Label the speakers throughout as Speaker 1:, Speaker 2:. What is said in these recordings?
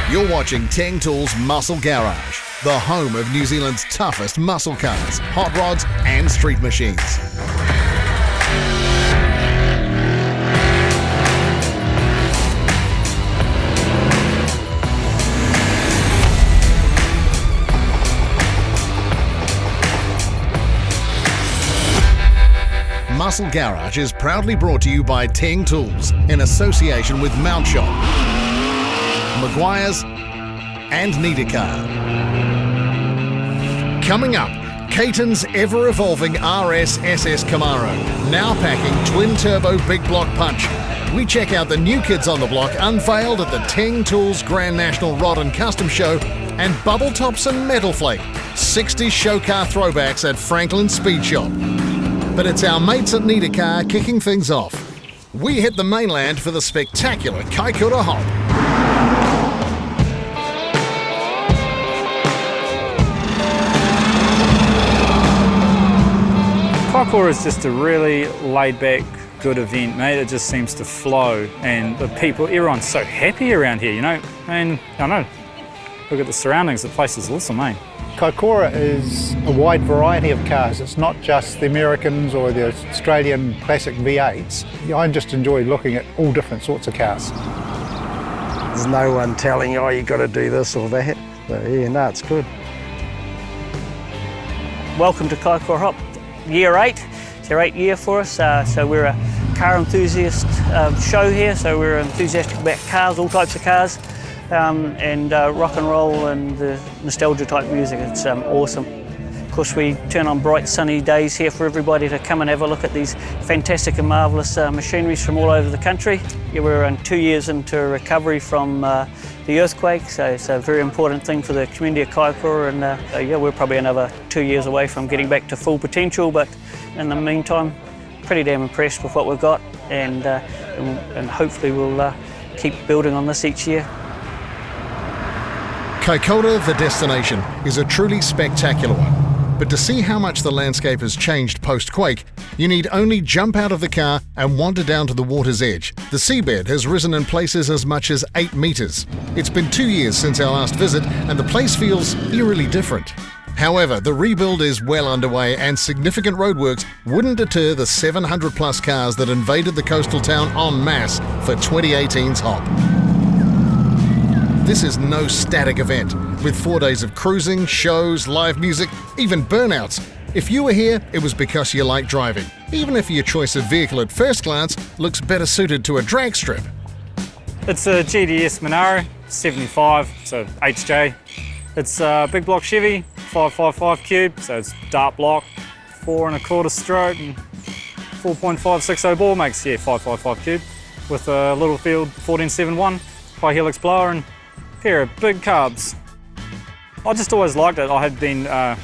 Speaker 1: You're watching Teng Tools Muscle Garage, the home of New Zealand's toughest muscle cars, hot rods and street machines. Muscle Garage is proudly brought to you by Teng Tools in association with Mount Shop, Maguire's and Niedercar. Coming up, Kayton's ever-evolving RS SS Camaro, now packing twin-turbo big block punch. We check out the new kids on the block unveiled at the Teng Tools Grand National Rod and Custom Show, and bubble tops and metal flake, 60s show car throwbacks at Franklin's Speed Shop. But it's our mates at Niedercar kicking things off. We hit the mainland for the spectacular Kaikoura Hop.
Speaker 2: Kaikoura is just a really laid-back, good event, mate. It just seems to flow, and the people, everyone's so happy around here, you know. And I know, look at the surroundings. The place is awesome, mate.
Speaker 3: Kaikoura is a wide variety of cars. It's not just the Americans or the Australian classic V8s. I just enjoy looking at all different sorts of cars.
Speaker 4: There's no one telling you, oh, you got to do this or that. So, yeah, no, it's good.
Speaker 5: Welcome to Kaikoura Hop, year 8. It's our 8th year for us. So we're a car enthusiast show here. So we're enthusiastic about cars, all types of cars. And rock and roll and the nostalgia type music. It's awesome. Of course, we turn on bright sunny days here for everybody to come and have a look at these fantastic and marvellous machineries from all over the country. Yeah, we're 2 years into recovery from the earthquake, so it's a very important thing for the community of Kaikoura, and yeah, we're probably another 2 years away from getting back to full potential, but in the meantime, pretty damn impressed with what we've got, and hopefully we'll keep building on this each year.
Speaker 1: Kaikoura, the destination, is a truly spectacular one. But to see how much the landscape has changed post-quake, you need only jump out of the car and wander down to the water's edge. The seabed has risen in places as much as 8 metres. It's been 2 years since our last visit, and the place feels eerily different. However, the rebuild is well underway, and significant roadworks wouldn't deter the 700-plus cars that invaded the coastal town en masse for 2018's Hop. This is no static event, with 4 days of cruising, shows, live music, even burnouts. If you were here, it was because you like driving, even if your choice of vehicle at first glance looks better suited to a drag strip.
Speaker 2: It's a GDS Monaro, 75, so HJ. It's a big block Chevy, 555 cube, so it's dark block, 4 1/4 stroke, and 4.560 bore makes, 555 cube, with a Littlefield 1471 high helix blower and pair of big carbs. I just always liked it. I had been, I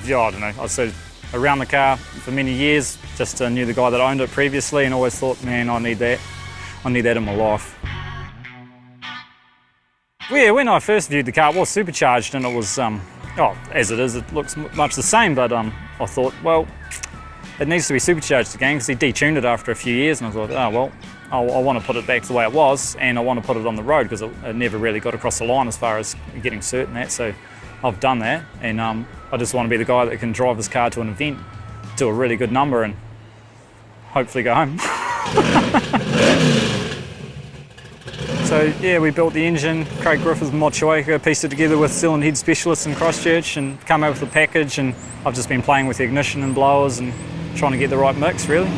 Speaker 2: don't know, I said around the car for many years. Just knew the guy that owned it previously, and always thought, man, I need that. I need that in my life. Well, yeah, when I first viewed the car, it was supercharged, and it was, as it is, it looks much the same. But I thought, well, it needs to be supercharged again, because he detuned it after a few years, and I thought, oh well. I want to put it back the way it was, and I want to put it on the road, because it never really got across the line as far as getting cert and that, so I've done that, and I just want to be the guy that can drive this car to an event, do a really good number, and hopefully go home. So yeah, we built the engine. Craig Griffiths, Mochuaka, pieced it together with cylinder head specialists in Christchurch and come up with a package, and I've just been playing with the ignition and blowers and trying to get the right mix, really.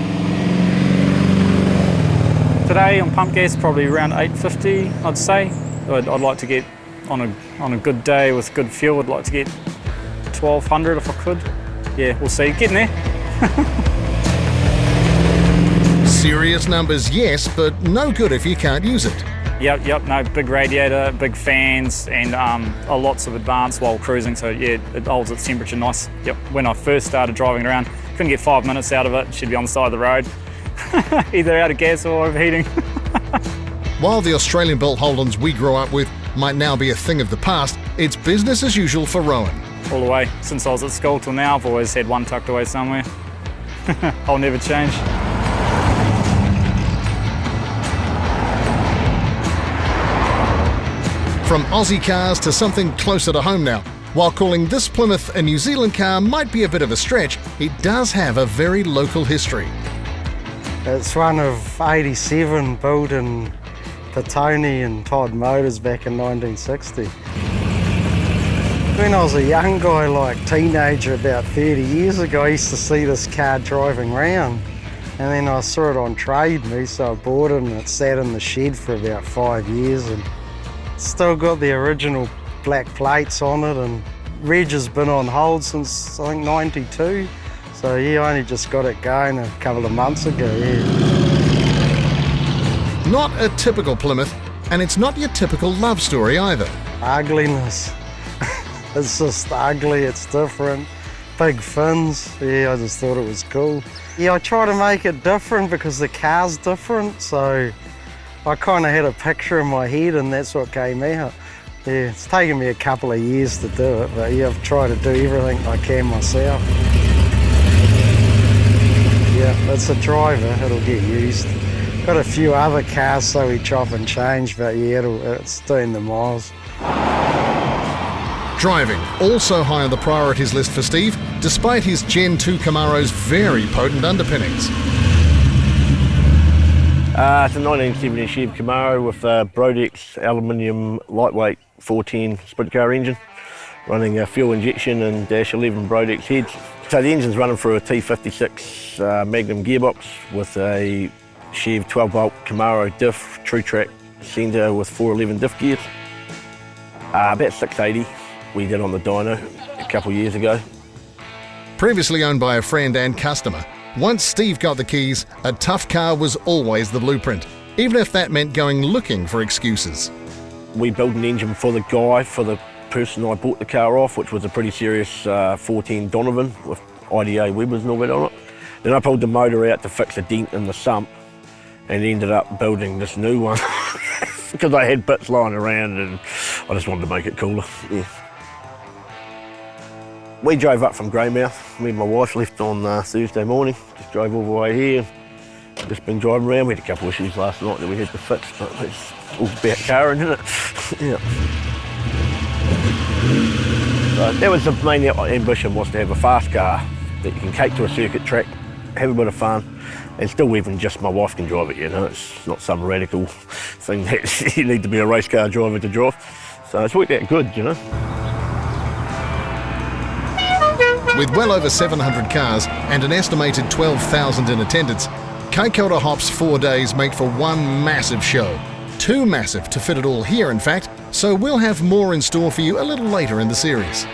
Speaker 2: Today on pump gas, probably around 850, I'd say. I'd like to get, on a good day with good fuel, I'd like to get 1200 if I could. Yeah, we'll see. Getting there.
Speaker 1: Serious numbers, yes, but no good if you can't use it.
Speaker 2: Yep, no, big radiator, big fans, and lots of advance while cruising, so yeah, it holds its temperature nice. Yep, when I first started driving around, couldn't get 5 minutes out of it, should be on the side of the road. Either out of gas or overheating.
Speaker 1: While the Australian-built Holdens we grew up with might now be a thing of the past, it's business as usual for Rowan.
Speaker 2: All the way, since I was at school till now, I've always had one tucked away somewhere. I'll never change.
Speaker 1: From Aussie cars to something closer to home now. While calling this Plymouth a New Zealand car might be a bit of a stretch, it does have a very local history.
Speaker 4: It's one of 87 built in Petone and Todd Motors back in 1960. When I was a young guy, like teenager about 30 years ago, I used to see this car driving around. And then I saw it on Trade Me, so I bought it and it sat in the shed for about 5 years and still got the original black plates on it, and reg has been on hold since I think 92. So yeah, I only just got it going a couple of months ago, yeah.
Speaker 1: Not a typical Plymouth, and it's not your typical love story either.
Speaker 4: Ugliness. It's just ugly, it's different. Big fins, yeah, I just thought it was cool. Yeah, I try to make it different because the car's different, so I kind of had a picture in my head and that's what came out. Yeah, it's taken me a couple of years to do it, but yeah, I've tried to do everything I can myself. Yeah, it's a driver, it'll get used. Got a few other cars so we chop and change, but yeah, it's doing the miles.
Speaker 1: Driving, also high on the priorities list for Steve, despite his Gen 2 Camaro's very potent underpinnings.
Speaker 6: It's a 1970 Chevy Camaro with a Brodex aluminium lightweight 410 sprint car engine, running a fuel injection and dash 11 Brodex heads. So the engine's running through a T56 Magnum gearbox with a Chevy 12-bolt Camaro diff, true track centre with 411 diff gears. About 680 we did on the dyno a couple of years ago.
Speaker 1: Previously owned by a friend and customer, once Steve got the keys, a tough car was always the blueprint, even if that meant going looking for excuses.
Speaker 6: We built an engine for the guy, for the person I bought the car off, which was a pretty serious 410 Donovan with IDA Webbers and all that on it. Then I pulled the motor out to fix a dent in the sump and ended up building this new one because I had bits lying around and I just wanted to make it cooler. Yeah. We drove up from Greymouth. Me and my wife left on Thursday morning, just drove all the way here. Just been driving around. We had a couple of issues last night that we had to fix, but it's all about carring, isn't it? Yeah. So that was the main ambition, was to have a fast car that you can take to a circuit track, have a bit of fun, and still even just my wife can drive it, you know. It's not some radical thing that you need to be a race car driver to drive. So it's worked out good, you know.
Speaker 1: With well over 700 cars and an estimated 12,000 in attendance, Kaikoura Hop's 4 days make for one massive show. Too massive to fit it all here, in fact, so we'll have more in store for you a little later in the series.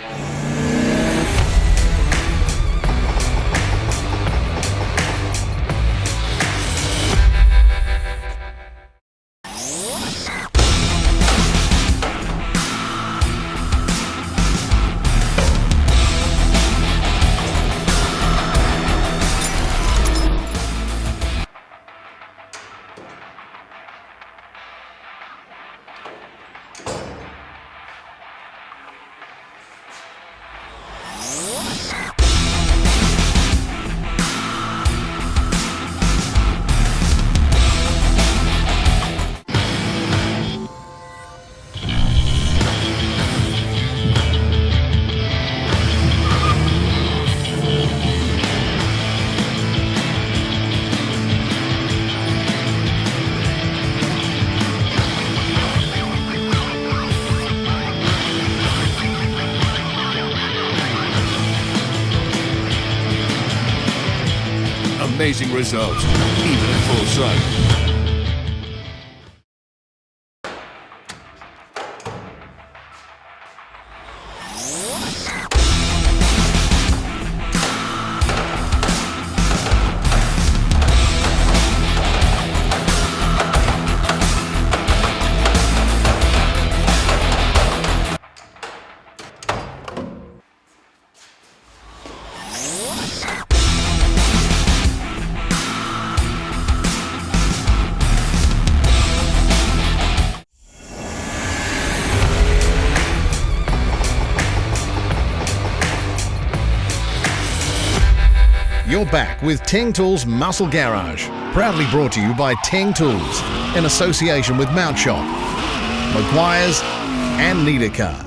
Speaker 7: Amazing results, even at full sight.
Speaker 1: You're back with Teng Tools Muscle Garage, proudly brought to you by Teng Tools, in association with Mount Shop, Maguire's and need a car.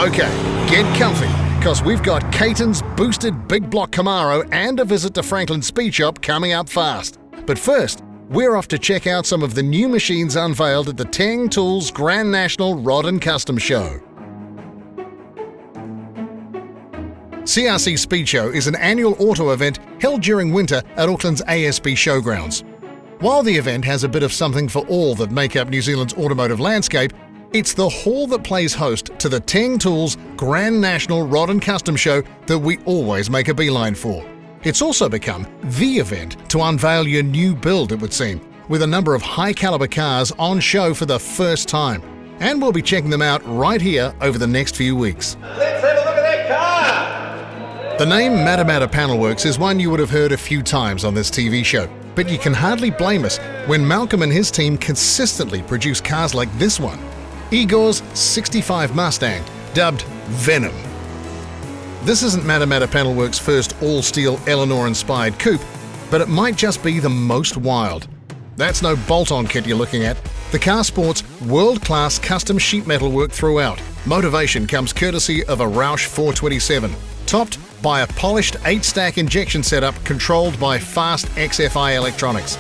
Speaker 1: Okay, get comfy, because we've got Kayton's boosted big block Camaro and a visit to Franklin's Speed Shop coming up fast. But first, we're off to check out some of the new machines unveiled at the Teng Tools Grand National Rod and Custom Show. CRC Speed Show is an annual auto event held during winter at Auckland's ASB Showgrounds. While the event has a bit of something for all that make up New Zealand's automotive landscape, it's the hall that plays host to the Teng Tools Grand National Rod and Custom Show that we always make a beeline for. It's also become the event to unveil your new build, it would seem, with a number of high-caliber cars on show for the first time. And we'll be checking them out right here over the next few weeks.
Speaker 8: Let's have a look at that car!
Speaker 1: The name Matamata Panelworks is one you would have heard a few times on this TV show, but you can hardly blame us when Malcolm and his team consistently produce cars like this one. Igor's 65 Mustang, dubbed Venom. This isn't Matamata Panelworks' first all-steel Eleanor-inspired coupe, but it might just be the most wild. That's no bolt-on kit you're looking at. The car sports world-class custom sheet metal work throughout. Motivation comes courtesy of a Roush 427, topped by a polished 8-stack injection setup controlled by fast XFI electronics.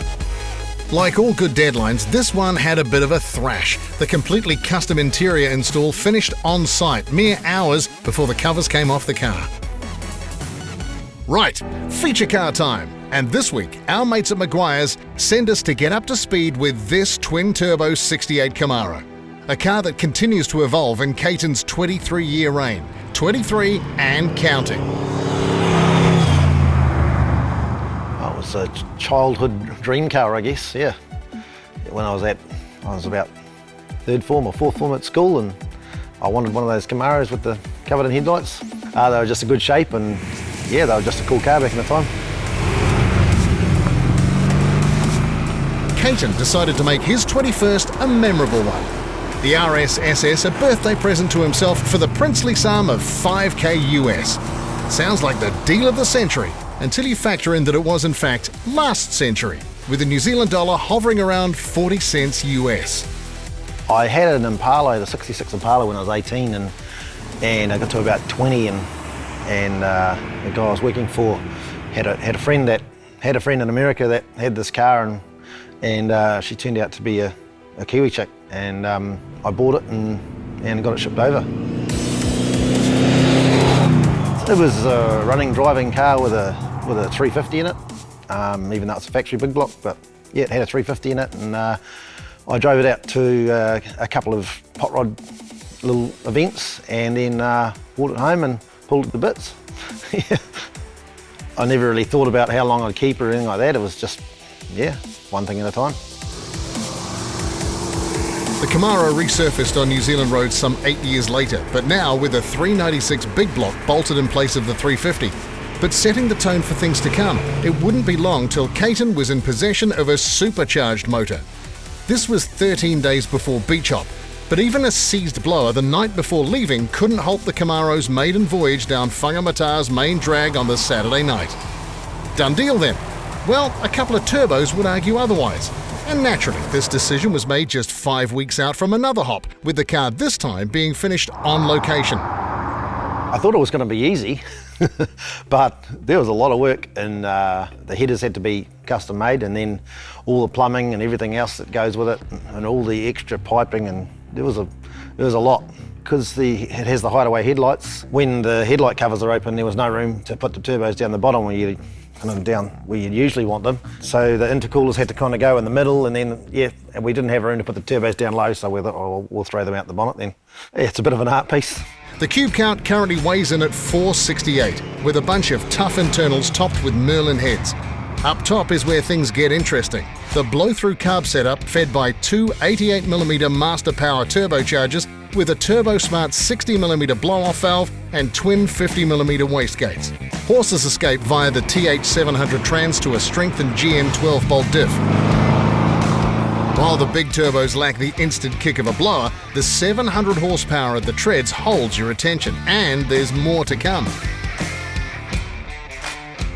Speaker 1: Like all good deadlines, this one had a bit of a thrash. The completely custom interior install finished on site mere hours before the covers came off the car. Right, feature car time. And this week, our mates at Maguire's send us to get up to speed with this twin-turbo 68 Camaro. A car that continues to evolve in Kayton's 23-year reign. 23 and counting.
Speaker 9: It was a childhood dream car, I guess, yeah. When I was about third form or fourth form at school, and I wanted one of those Camaros with the covered in headlights. They were just a good shape, and yeah, they were just a cool car back in the time.
Speaker 1: Kayton decided to make his 21st a memorable one. The RS SS a birthday present to himself for the princely sum of $5,000 US. Sounds like the deal of the century, until you factor in that it was in fact last century, with the New Zealand dollar hovering around 40 cents US.
Speaker 9: I had an Impala, the 66 Impala, when I was 18, and I got to about 20, and the guy I was working for had a friend in America that had this car, and she turned out to be a Kiwi chick, and I bought it and got it shipped over. It was a running, driving car with a 350 in it, even though it's a factory big block, but yeah, it had a 350 in it, and I drove it out to a couple of hot rod little events, and then brought it home and pulled it to bits. Yeah. I never really thought about how long I'd keep it or anything like that. It was just, yeah, one thing at a time.
Speaker 1: The Camaro resurfaced on New Zealand roads some 8 years later, but now with a 396 big block bolted in place of the 350. But setting the tone for things to come, it wouldn't be long till Kayton was in possession of a supercharged motor. This was 13 days before Beach Hop, but even a seized blower the night before leaving couldn't halt the Camaro's maiden voyage down Whangamata's main drag on the Saturday night. Done deal then? Well, a couple of turbos would argue otherwise. And naturally, this decision was made just 5 weeks out from another hop, with the car this time being finished on location.
Speaker 9: I thought it was going to be easy, but there was a lot of work, and the headers had to be custom made, and then all the plumbing and everything else that goes with it, and all the extra piping, and there was a lot. Because it has the hideaway headlights, when the headlight covers are open, there was no room to put the turbos down the bottom where you usually want them. So the intercoolers had to kind of go in the middle, and then, yeah, and we didn't have room to put the turbos down low, so we thought, oh, we'll throw them out the bonnet then. Yeah, it's a bit of an art piece.
Speaker 1: The cube count currently weighs in at 468, with a bunch of tough internals topped with Merlin heads. Up top is where things get interesting. The blow-through carb setup fed by two 88mm Master Power turbochargers with a TurboSmart 60mm blow-off valve and twin 50mm wastegates. Horses escape via the TH700 trans to a strengthened GM 12-bolt diff. While the big turbos lack the instant kick of a blower, the 700 horsepower at the treads holds your attention, and there's more to come.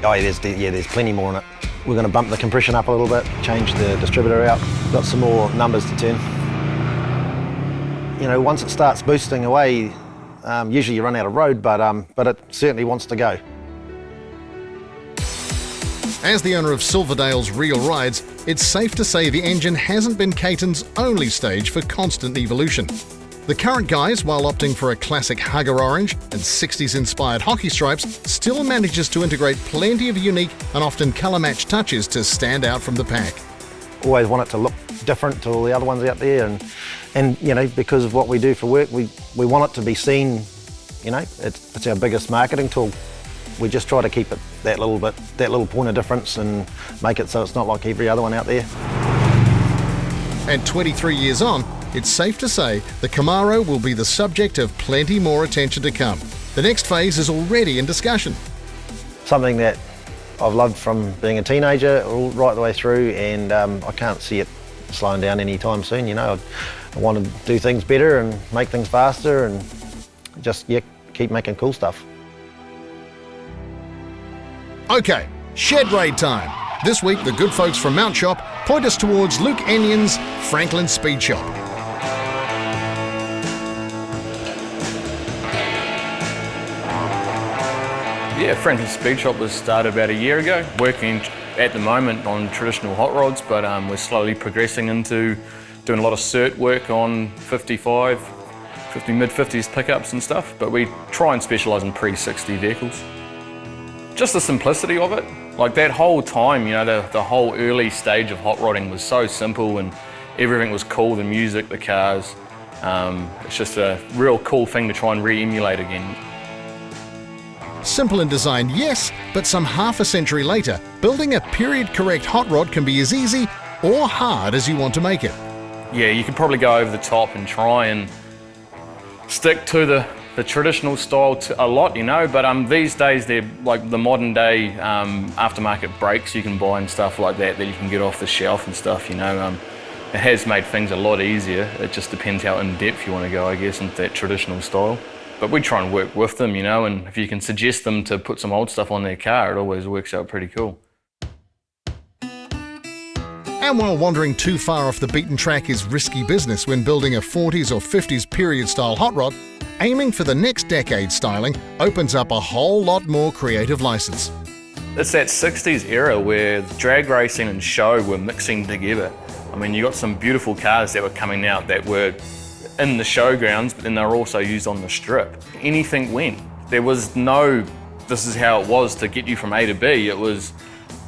Speaker 9: Oh, there's plenty more in it. We're going to bump the compression up a little bit, change the distributor out, got some more numbers to turn. You know, once it starts boosting away, usually you run out of road, but it certainly wants to go.
Speaker 1: As the owner of Silverdale's Real Rides, it's safe to say the engine hasn't been Kayton's only stage for constant evolution. The current guys, while opting for a classic hugger orange and 60s-inspired hockey stripes, still manages to integrate plenty of unique and often colour-matched touches to stand out from the pack.
Speaker 9: Always want it to look different to all the other ones out there, and you know, because of what we do for work, we want it to be seen. You know, it's our biggest marketing tool. We just try to keep it that little point of difference, and make it so it's not like every other one out there.
Speaker 1: And 23 years on, it's safe to say the Camaro will be the subject of plenty more attention to come. The next phase is already in discussion.
Speaker 9: Something that I've loved from being a teenager all right the way through, and I can't see it slowing down anytime soon. You know, I want to do things better and make things faster, and just keep making cool stuff.
Speaker 1: Okay, shed raid time. This week, the good folks from Mount Shop point us towards Luke Enyon's Franklin Speed Shop.
Speaker 10: Yeah, Franklin Speed Shop was started about a year ago, working at the moment on traditional hot rods, but we're slowly progressing into doing a lot of cert work on 55, mid-50s pickups and stuff, but we try and specialise in pre-60 vehicles. Just the simplicity of it, like that whole time, you know, the whole early stage of hot rodding was so simple and everything was cool, the music, the cars. It's just a real cool thing to try and re-emulate again.
Speaker 1: Simple in design, yes, but some half a century later, building a period-correct hot rod can be as easy or hard as you want to make it.
Speaker 10: Yeah, you can probably go over the top and try and stick to the traditional style a lot, you know, but these days they're like the modern day aftermarket brakes you can buy and stuff like that you can get off the shelf and stuff, you know. It has made things a lot easier. It just depends how in-depth you want to go, I guess, into that traditional style. But we try and work with them, you know, and if you can suggest them to put some old stuff on their car, it always works out pretty cool.
Speaker 1: And while wandering too far off the beaten track is risky business when building a 40s or 50s period-style hot rod, aiming for the next decade styling opens up a whole lot more creative license.
Speaker 10: It's that 60s era where drag racing and show were mixing together. I mean, you got some beautiful cars that were coming out that were in the showgrounds, but then they were also used on the strip. Anything went. There was no, this is how it was to get you from A to B. It was,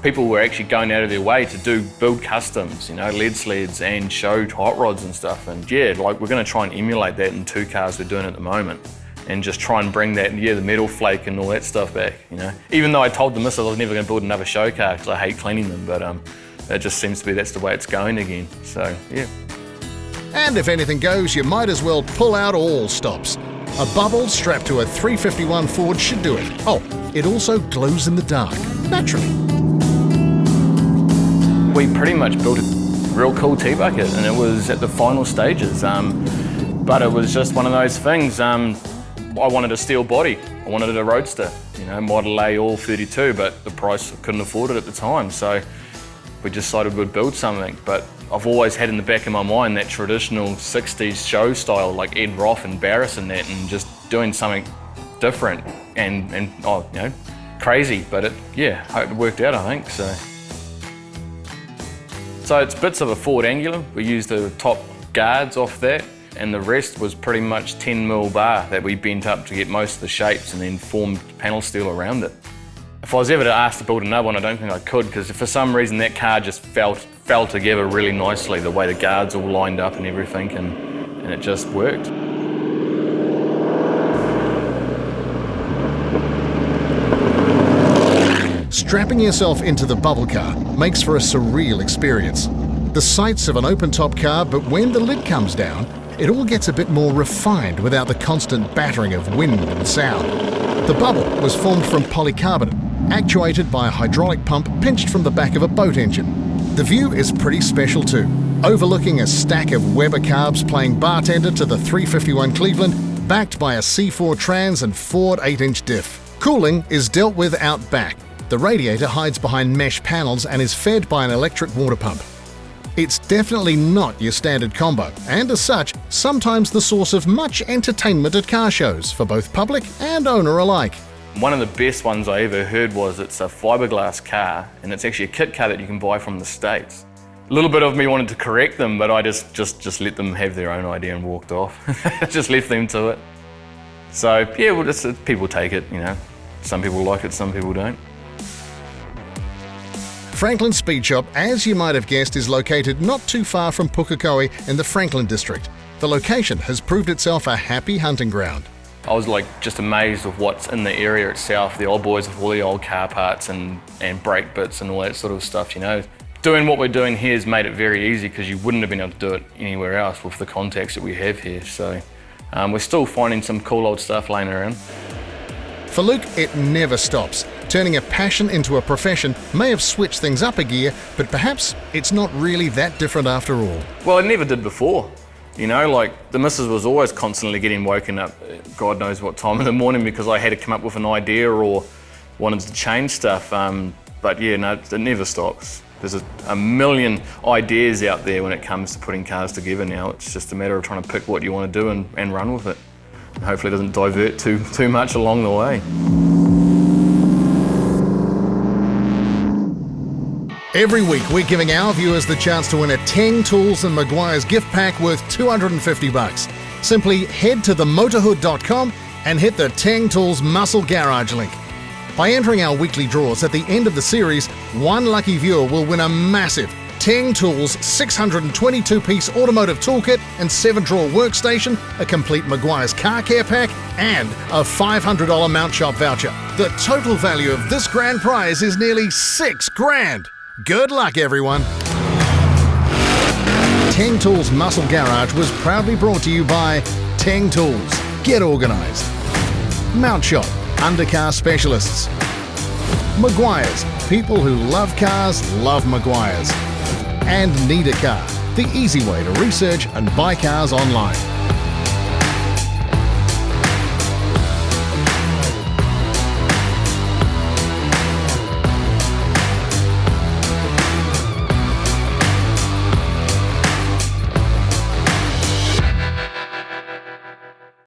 Speaker 10: people were actually going out of their way to build customs, you know, lead sleds and show hot rods and stuff. And yeah, like we're going to try and emulate that in 2 cars we're doing at the moment, and just try and bring that, the metal flake and all that stuff back, you know. Even though I told the missus I was never going to build another show car because I hate cleaning them, but it just seems to be that's the way it's going again. So yeah.
Speaker 1: And if anything goes, you might as well pull out all stops. A bubble strapped to a 351 Ford should do it. Oh, it also glows in the dark, naturally.
Speaker 10: We pretty much built a real cool T-bucket, and it was at the final stages. But it was just one of those things. I wanted a steel body. I wanted a roadster, you know, Model A all 32, but the price I couldn't afford it at the time. So we decided we'd build something. But I've always had in the back of my mind that traditional 60s show style, like Ed Roth and Barris and that, and just doing something different and you know, crazy. But it worked out, I think. So it's bits of a Ford Angular. We used the top guards off that, and the rest was pretty much 10mm bar that we bent up to get most of the shapes and then formed panel steel around it. If I was ever asked to build another one, I don't think I could, because for some reason that car just fell together really nicely, the way the guards all lined up and everything, and it just worked.
Speaker 1: Strapping yourself into the bubble car makes for a surreal experience. The sights of an open-top car, but when the lid comes down, it all gets a bit more refined without the constant battering of wind and sound. The bubble was formed from polycarbonate, actuated by a hydraulic pump pinched from the back of a boat engine. The view is pretty special too, overlooking a stack of Weber carbs playing bartender to the 351 Cleveland, backed by a C4 trans and Ford 8-inch diff. Cooling is dealt with out back. The radiator hides behind mesh panels and is fed by an electric water pump. It's definitely not your standard combo, and as such, sometimes the source of much entertainment at car shows for both public and owner alike.
Speaker 10: One of the best ones I ever heard was it's a fiberglass car, and it's actually a kit car that you can buy from the States. A little bit of me wanted to correct them, but I just let them have their own idea and walked off. Just left them to it. So yeah, well, people take it, you know. Some people like it, some people don't.
Speaker 1: Franklin Speed Shop, as you might have guessed, is located not too far from Pukekohe in the Franklin district. The location has proved itself a happy hunting ground.
Speaker 10: I was like just amazed with what's in the area itself, the old boys with all the old car parts and brake bits and all that sort of stuff, you know. Doing what we're doing here has made it very easy because you wouldn't have been able to do it anywhere else with the contacts that we have here. So we're still finding some cool old stuff laying around.
Speaker 1: For Luke, it never stops. Turning a passion into a profession may have switched things up a gear, but perhaps it's not really that different after all.
Speaker 10: Well, it never did before. You know, like the missus was always constantly getting woken up, God knows what time in the morning, because I had to come up with an idea or wanted to change stuff. But yeah, no, it never stops. There's a million ideas out there when it comes to putting cars together now. It's just a matter of trying to pick what you want to do and run with it. And hopefully it doesn't divert too much along the way.
Speaker 1: Every week, we're giving our viewers the chance to win a Teng Tools and Maguire's gift pack worth $250. Simply head to themotorhood.com and hit the Teng Tools Muscle Garage link. By entering our weekly draws at the end of the series, one lucky viewer will win a massive Teng Tools 622-piece automotive toolkit and 7-drawer workstation, a complete Maguire's car care pack, and a $500 mount shop voucher. The total value of this grand prize is nearly $6,000. Good luck, everyone. Teng Tools Muscle Garage was proudly brought to you by Teng Tools. Get organised. Mount Shop, undercar specialists. Maguire's, people who love cars love Maguire's. And Need a Car, the easy way to research and buy cars online.